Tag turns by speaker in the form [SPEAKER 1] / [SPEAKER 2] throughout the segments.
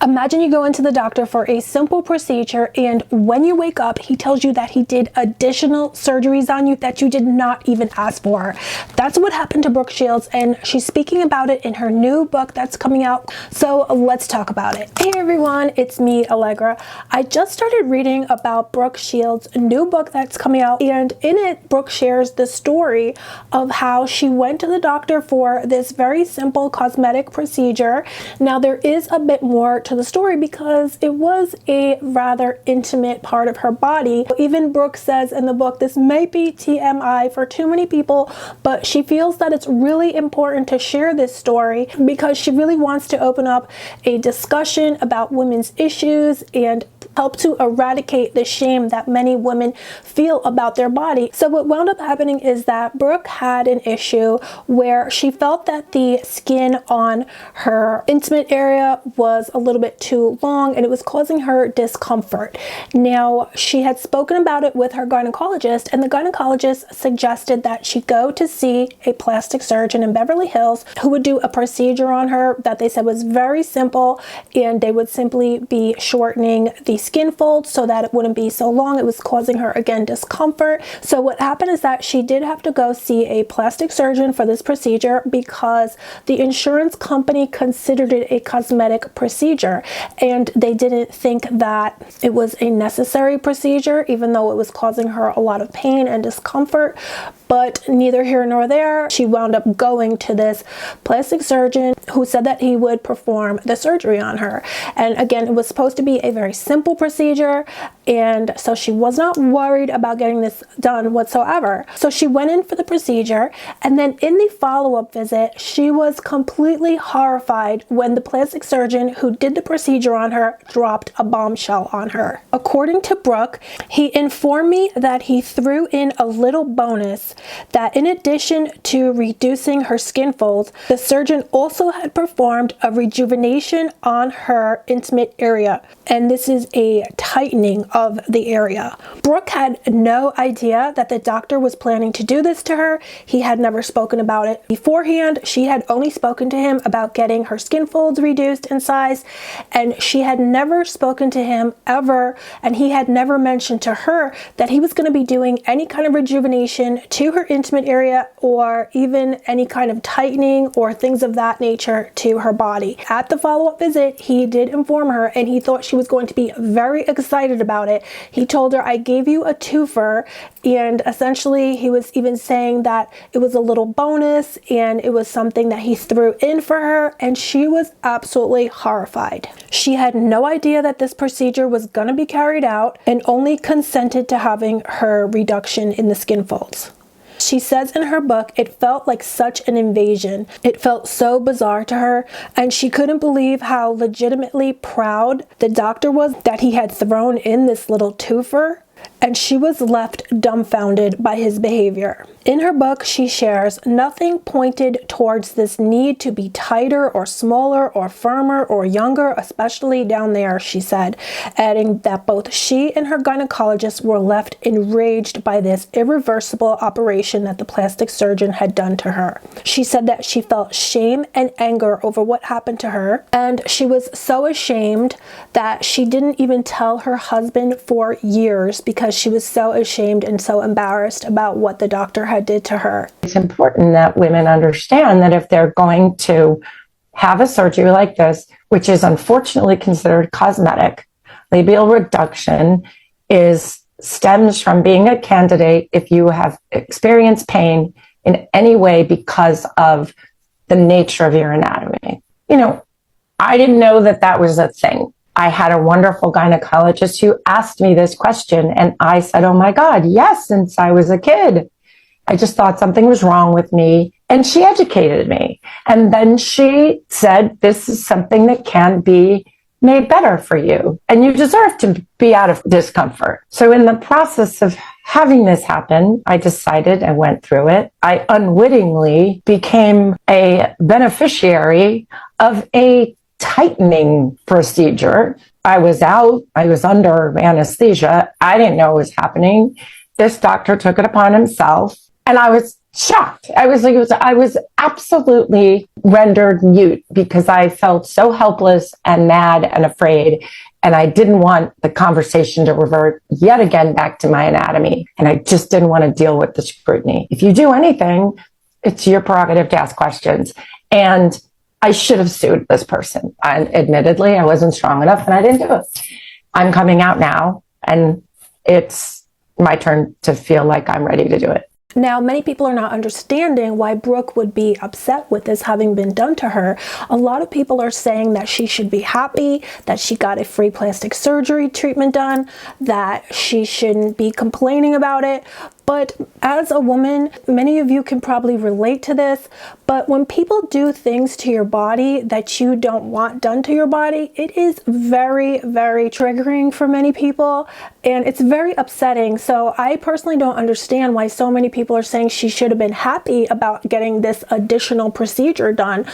[SPEAKER 1] Imagine you go into the doctor for a simple procedure, and when you wake up, he tells you that he did additional surgeries on you that you did not even ask for. That's what happened to Brooke Shields, and she's speaking about it in her new book that's coming out. So let's talk about it. Hey everyone, it's me, Alegra. I just started reading about Brooke Shields' new book that's coming out, and in it, Brooke shares the story of how she went to the doctor for this very simple cosmetic procedure. Now, there is a bit more to the story because it was a rather intimate part of her body. Even Brooke says in the book, this may be TMI for too many people, but she feels that it's really important to share this story because she really wants to open up a discussion about women's issues and help to eradicate the shame that many women feel about their body. So what wound up happening is that Brooke had an issue where she felt that the skin on her intimate area was a little bit too long and it was causing her discomfort. Now, she had spoken about it with her gynecologist, and the gynecologist suggested that she go to see a plastic surgeon in Beverly Hills who would do a procedure on her that they said was very simple, and they would simply be shortening the skin folds so that it wouldn't be so long. It was causing her, again, discomfort. So what happened is that she did have to go see a plastic surgeon for this procedure because the insurance company considered it a cosmetic procedure, and they didn't think that it was a necessary procedure, even though it was causing her a lot of pain and discomfort. But neither here nor there, she wound up going to this plastic surgeon who said that he would perform the surgery on her. And again, it was supposed to be a very simple procedure, and so she was not worried about getting this done whatsoever. So she went in for the procedure, and then in the follow-up visit, she was completely horrified when the plastic surgeon who did the procedure on her dropped a bombshell on her. According to Brooke, he informed me that he threw in a little bonus that in addition to reducing her skin folds, the surgeon also had performed a rejuvenation on her intimate area, and this is a tightening of the area. Brooke had no idea that the doctor was planning to do this to her. He had never spoken about it beforehand. She had only spoken to him about getting her skin folds reduced in size, and she had never spoken to him ever, and he had never mentioned to her that he was going to be doing any kind of rejuvenation to her intimate area or even any kind of tightening or things of that nature to her body. At the follow-up visit, he did inform her, and he thought she was going to be very excited about it. He told her, "I gave you a twofer," and essentially he was even saying that it was a little bonus and it was something that he threw in for her, and she was absolutely horrified. She had no idea that this procedure was going to be carried out and only consented to having her reduction in the skin folds. She says in her book, it felt like such an invasion. It felt so bizarre to her, and she couldn't believe how legitimately proud the doctor was that he had thrown in this little twofer, and she was left dumbfounded by his behavior. In her book, she shares, nothing pointed towards this need to be tighter or smaller or firmer or younger, especially down there, she said, adding that both she and her gynecologist were left enraged by this irreversible operation that the plastic surgeon had done to her. She said that she felt shame and anger over what happened to her, and she was so ashamed that she didn't even tell her husband for years because she was so ashamed and so embarrassed about what the doctor had did to her.
[SPEAKER 2] It's important that women understand that if they're going to have a surgery like this, which is unfortunately considered cosmetic, labial reduction stems from being a candidate if you have experienced pain in any way because of the nature of your anatomy. I didn't know that that was a thing. I had a wonderful gynecologist who asked me this question, and I said, oh my God, yes, since I was a kid. I just thought something was wrong with me, and she educated me. And then she said, this is something that can be made better for you, and you deserve to be out of discomfort. So in the process of having this happen, I decided, I went through it. I unwittingly became a beneficiary of a tightening procedure. I was under anesthesia. I didn't know what was happening. This doctor took it upon himself, and I was shocked. I was absolutely rendered mute because I felt so helpless and mad and afraid. And I didn't want the conversation to revert yet again back to my anatomy. And I just didn't want to deal with the scrutiny. If you do anything, it's your prerogative to ask questions. And I should have sued this person. And admittedly, I wasn't strong enough and I didn't do it. I'm coming out now and it's my turn to feel like I'm ready to do it.
[SPEAKER 1] Now, many people are not understanding why Brooke would be upset with this having been done to her. A lot of people are saying that she should be happy that she got a free plastic surgery treatment done, that she shouldn't be complaining about it. But as a woman, many of you can probably relate to this, but when people do things to your body that you don't want done to your body, it is very, very triggering for many people, and it's very upsetting. So I personally don't understand why so many people are saying she should have been happy about getting this additional procedure done,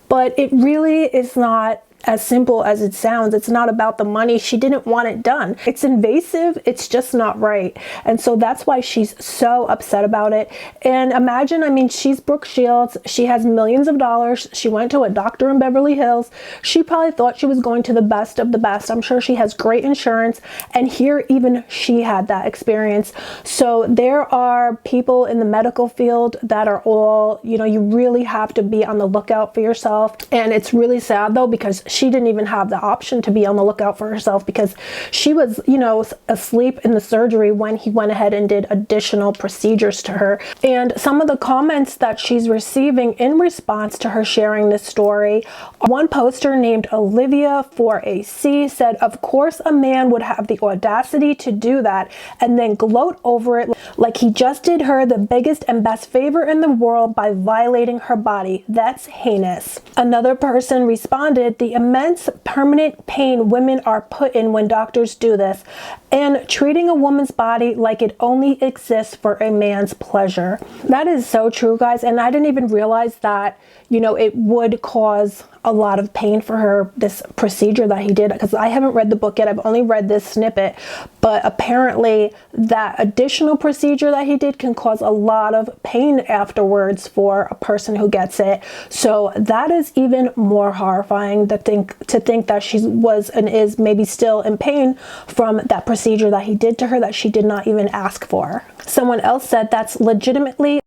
[SPEAKER 1] but it really is not as simple as it sounds. It's not about the money. She didn't want it done. It's invasive. It's just not right. And so that's why she's so upset about it. And imagine, I mean, she's Brooke Shields. She has millions of dollars. She went to a doctor in Beverly Hills. She probably thought she was going to the best of the best. I'm sure she has great insurance. And here, even she had that experience. So there are people in the medical field that are all, you know, you really have to be on the lookout for yourself. And it's really sad though, because she didn't even have the option to be on the lookout for herself because she was, you know, asleep in the surgery when he went ahead and did additional procedures to her. And some of the comments that she's receiving in response to her sharing this story, one poster named Olivia 4AC said, "Of course a man would have the audacity to do that and then gloat over it like he just did her the biggest and best favor in the world by violating her body. That's heinous." Another person responded, "The immense permanent pain women are put in when doctors do this, and treating a woman's body like it only exists for a man's pleasure." That is so true, guys. And I didn't even realize that, you know, it would cause a lot of pain for her, this procedure that he did, because I haven't read the book yet. I've only read this snippet, but apparently that additional procedure that he did can cause a lot of pain afterwards for a person who gets it. So that is even more horrifying to think that she was and is maybe still in pain from that procedure that he did to her that she did not even ask for. Someone else said that's legitimately,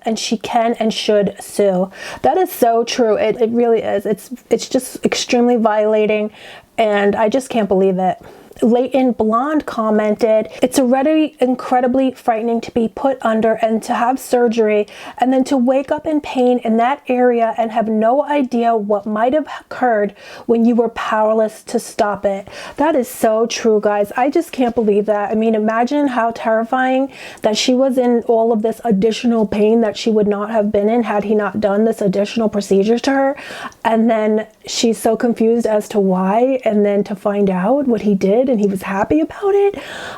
[SPEAKER 1] and she can and should sue. That is so true. It really is. It's just extremely violating, and I just can't believe it. Leighton Blonde commented, "It's already incredibly frightening to be put under and to have surgery and then to wake up in pain in that area and have no idea what might have occurred when you were powerless to stop it." That is so true, guys. I just can't believe that. I mean, imagine how terrifying that she was in all of this additional pain that she would not have been in had he not done this additional procedures to her. And then she's so confused as to why, and then to find out what he did and he was happy about it.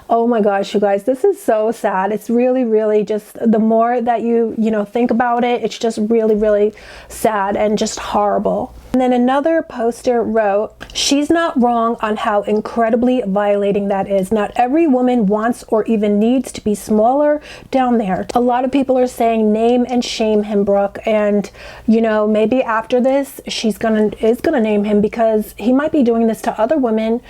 [SPEAKER 1] Oh my gosh, you guys, this is so sad. It's really, really just, the more that you know, think about it, it's just really, really sad and just horrible. And then another poster wrote, "She's not wrong on how incredibly violating that is. Not every woman wants or even needs to be smaller down there." A lot of people are saying name and shame him, Brooke. And, you know, maybe after this, is gonna name him because he might be doing this to other women.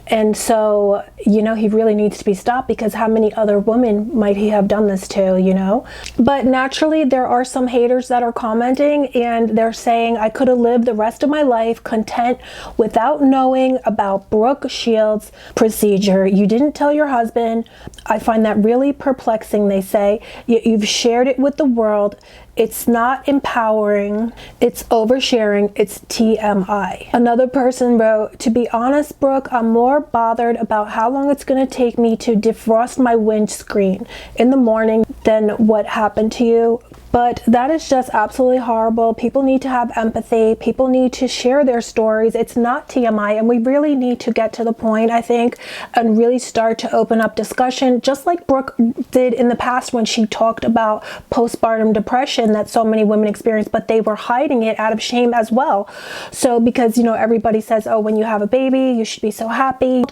[SPEAKER 1] And so, you know, he really needs to be stopped because how many other women might he have done this to, you know? But naturally, there are some haters that are commenting and they're saying, "I could have lived the rest of my life content without knowing about Brooke Shields' procedure. You didn't tell your husband. I find that really perplexing," they say. "You've shared it with the world. It's not empowering. It's oversharing. It's TMI." Another person wrote, "To be honest, Brooke, I'm more bothered about how long it's going to take me to defrost my windscreen in the morning than what happened to you." But that is just absolutely horrible. People need to have empathy. People need to share their stories. It's not TMI, and we really need to get to the point, I think, and really start to open up discussion, just like Brooke did in the past when she talked about postpartum depression that so many women experience, but they were hiding it out of shame as well. So because, you know, everybody says, oh, when you have a baby, you should be so happy.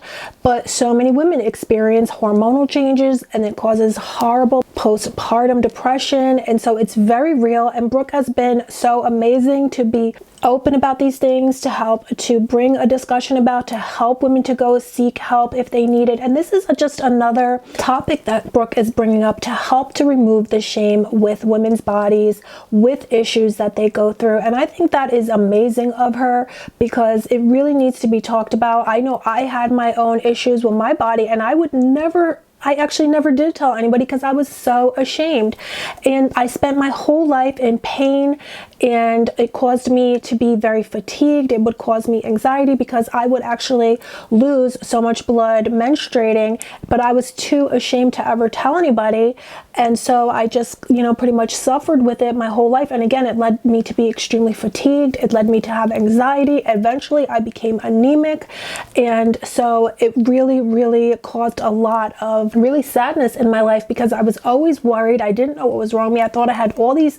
[SPEAKER 1] But so many women experience hormonal changes and it causes horrible postpartum depression. And so it's It's very real, and Brooke has been so amazing to be open about these things, to help, to bring a discussion about, to help women to go seek help if they need it. And this is just another topic that Brooke is bringing up to help to remove the shame with women's bodies, with issues that they go through. And I think that is amazing of her, because it really needs to be talked about. I know I had my own issues with my body, and I actually never did tell anybody because I was so ashamed, and I spent my whole life in pain, and it caused me to be very fatigued. It would cause me anxiety because I would actually lose so much blood menstruating, but I was too ashamed to ever tell anybody. And so I just, pretty much suffered with it my whole life. And again, it led me to be extremely fatigued. It led me to have anxiety. Eventually I became anemic. And so it really, really caused a lot of really sadness in my life, because I was always worried. I didn't know what was wrong with me. I thought I had all these,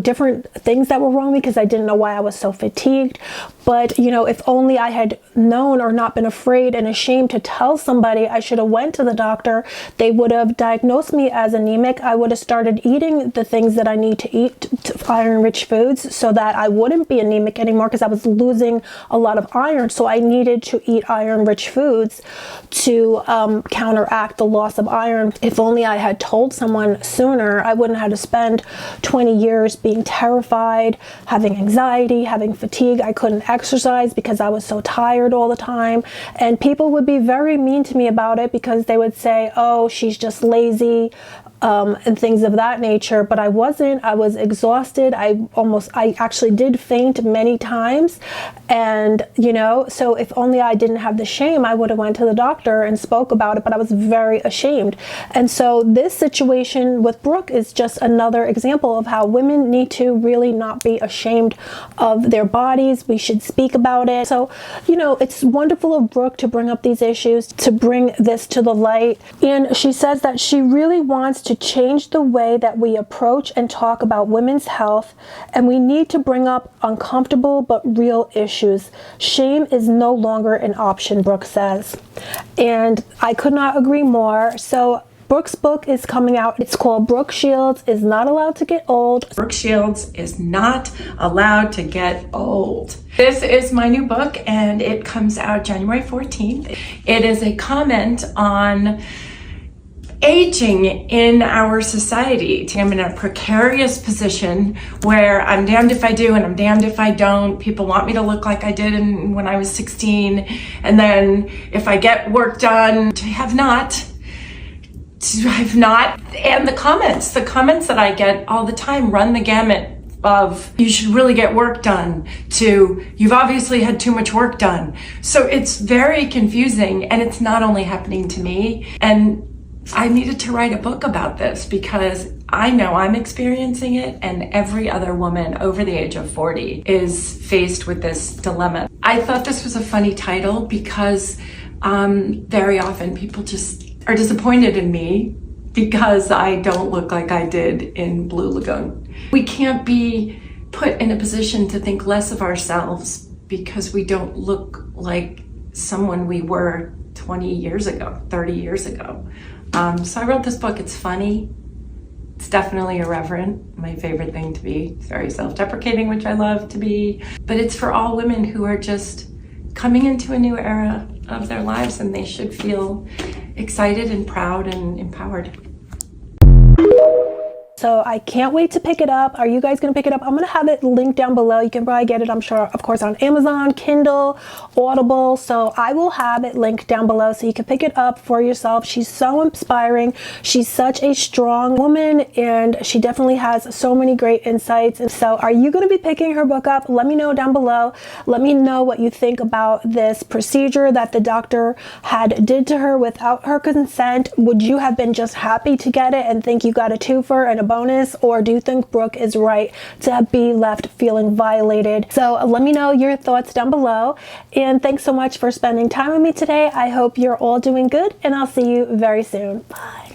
[SPEAKER 1] different things that were wrong with me because I didn't know why I was so fatigued. But, if only I had known or not been afraid and ashamed to tell somebody, I should have went to the doctor. They would have diagnosed me as anemic. I would have started eating the things that I need to eat, iron-rich foods, so that I wouldn't be anemic anymore, because I was losing a lot of iron. So I needed to eat iron-rich foods to counteract the loss of iron. If only I had told someone sooner, I wouldn't have to spend 20 years being terrified, having anxiety, having fatigue. I couldn't exercise because I was so tired all the time. And people would be very mean to me about it, because they would say, oh, she's just lazy, and things of that nature. But I wasn't. I was exhausted. I actually did faint many times. And, so if only I didn't have the shame, I would have went to the doctor and spoke about it, but I was very ashamed. And so this situation with Brooke is just another example of how women need to really not be ashamed of their bodies. We should speak about it. So, it's wonderful of Brooke to bring up these issues, to bring this to the light. And she says that she really wants to change the way that we approach and talk about women's health, and we need to bring up uncomfortable but real issues. Shame is no longer an option, Brooke says. And I could not agree more. So Brooke's book is coming out. It's called Brooke Shields is Not Allowed to Get Old.
[SPEAKER 2] Brooke Shields is Not Allowed to Get Old. This is my new book, and it comes out January 14th. It is a comment on aging in our society. I'm in a precarious position where I'm damned if I do and I'm damned if I don't. People want me to look like I did when I was 16. And then if I get work done, to have not. And the comments that I get all the time run the gamut of, you should really get work done, to, you've obviously had too much work done. So it's very confusing, and it's not only happening to me. And I needed to write a book about this, because I know I'm experiencing it, and every other woman over the age of 40 is faced with this dilemma. I thought this was a funny title because very often people just are disappointed in me because I don't look like I did in Blue Lagoon. We can't be put in a position to think less of ourselves because we don't look like someone we were 20 years ago, 30 years ago. So I wrote this book. It's funny. It's definitely irreverent, my favorite thing to be. It's very self-deprecating, which I love to be. But it's for all women who are just coming into a new era of their lives, and they should feel excited and proud and empowered.
[SPEAKER 1] So I can't wait to pick it up. Are you guys going to pick it up? I'm going to have it linked down below. You can probably get it, I'm sure, of course, on Amazon, Kindle, Audible. So I will have it linked down below so you can pick it up for yourself. She's so inspiring. She's such a strong woman, and she definitely has so many great insights. And so are you going to be picking her book up? Let me know down below. Let me know what you think about this procedure that the doctor did to her without her consent. Would you have been just happy to get it and think you got a twofer and a bonus, or do you think Brooke is right to be left feeling violated? So let me know your thoughts down below, and thanks so much for spending time with me today. I hope you're all doing good, and I'll see you very soon. Bye.